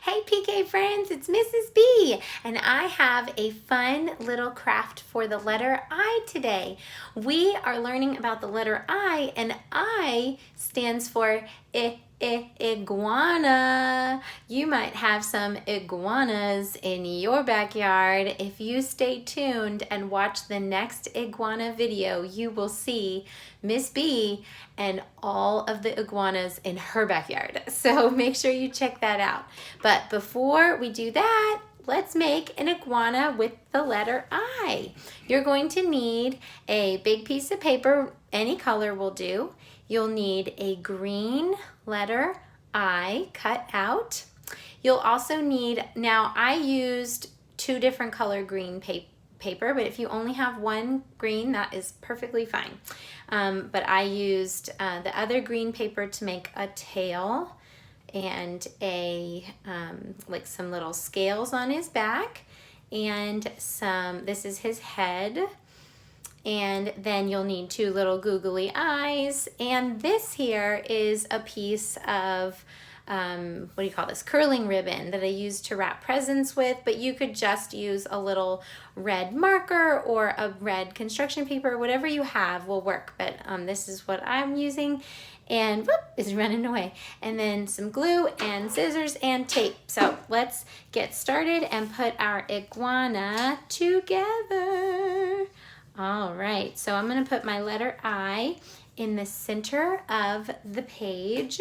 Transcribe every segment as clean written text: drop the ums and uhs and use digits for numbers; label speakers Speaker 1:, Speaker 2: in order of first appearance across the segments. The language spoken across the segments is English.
Speaker 1: Hey PK friends, it's Mrs. B, and I have a fun little craft for the letter I today. We are learning about the letter I, and I stands for iguana. You might have some iguanas in your backyard. If you stay tuned and watch the next iguana video, you will see Miss B and all of the iguanas in her backyard. So make sure you check that out. But before we do that, let's make an iguana with the letter I. You're going to need a big piece of paper, any color will do. You'll need a green letter I cut out. You'll also need, now I used 2 different color green paper, but if you only have one green, that is perfectly fine. But I used the other green paper to make a tail and a like some little scales on his back, and this is his head. And then you'll need 2 little googly eyes. And this here is a piece of, what do you call this? Curling ribbon that I used to wrap presents with, but you could just use a little red marker or a red construction paper, whatever you have will work. But this is what I'm using. And whoop, it's running away. And then some glue and scissors and tape. So let's get started and put our iguana together. All right, so I'm gonna put my letter I in the center of the page.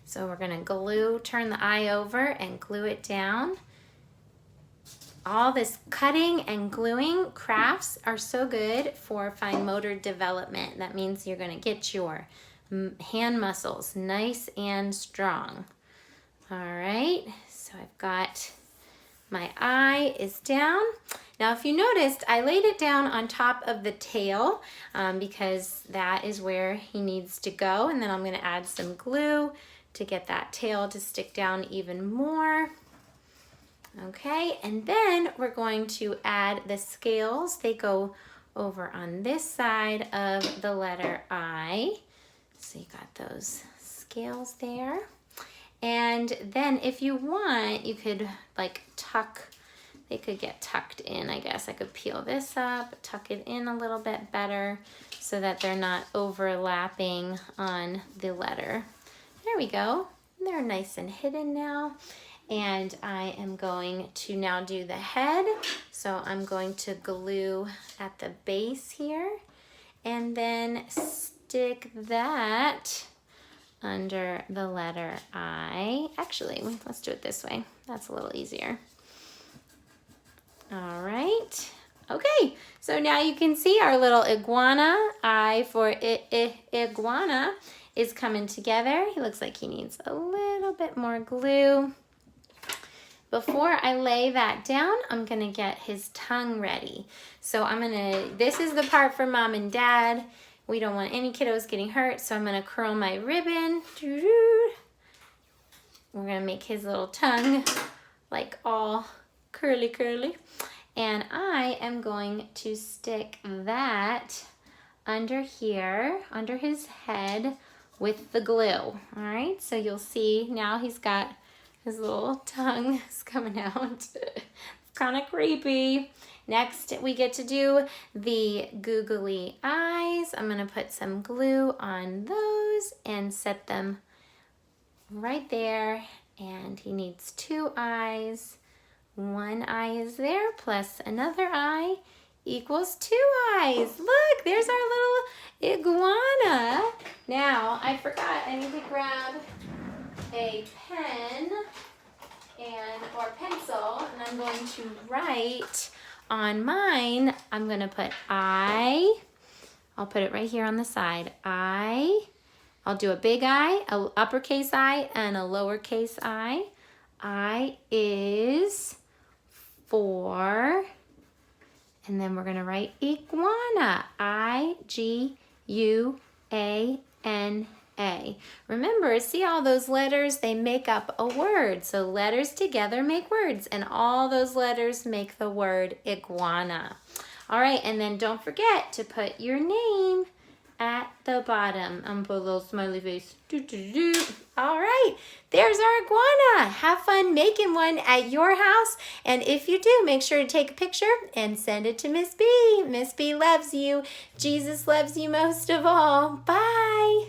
Speaker 1: So we're gonna turn the I over and glue it down. All this cutting and gluing crafts are so good for fine motor development. That means you're gonna get your hand muscles nice and strong. All right, so I've got my eye is down. Now, if you noticed, I laid it down on top of the tail because that is where he needs to go. And then I'm gonna add some glue to get that tail to stick down even more. Okay, and then we're going to add the scales. They go over on this side of the letter I. So you got those scales there. And then if you want, you could like they could get tucked in, I guess. I could peel this up, tuck it in a little bit better so that they're not overlapping on the letter. There we go. They're nice and hidden now. And I am going to now do the head. So I'm going to glue at the base here and then stick that under the letter I. Actually, let's do it this way. That's a little easier. All right. Okay, so now you can see our little iguana, I for iguana, is coming together. He looks like he needs a little bit more glue. Before I lay that down, I'm gonna get his tongue ready. So this is the part for mom and dad. We don't want any kiddos getting hurt, so I'm gonna curl my ribbon. We're gonna make his little tongue like all curly curly. And I am going to stick that under here, under his head with the glue. All right, so you'll see now he's got his little tongue is coming out. It's kind of creepy. Next, we get to do the googly eyes. I'm gonna put some glue on those and set them right there. And he needs 2 eyes. 1 eye is there, plus another eye equals 2 eyes. Look, there's our little iguana. Now, I forgot, I need to grab a pen or pencil, and I'm going to write on mine. I'm gonna put I'll put it right here on the side. I'll do a big I, a uppercase I, and a lowercase I. I is for, and then we're gonna write iguana, I-G-U-A-N-A. Remember, see all those letters? They make up a word. So letters together make words, and all those letters make the word iguana. All right, and then don't forget to put your name at the bottom. I'm gonna put a little smiley face. All right, there's our iguana. Have fun making one at your house. And if you do, make sure to take a picture and send it to Miss B. Miss B loves you. Jesus loves you most of all. Bye.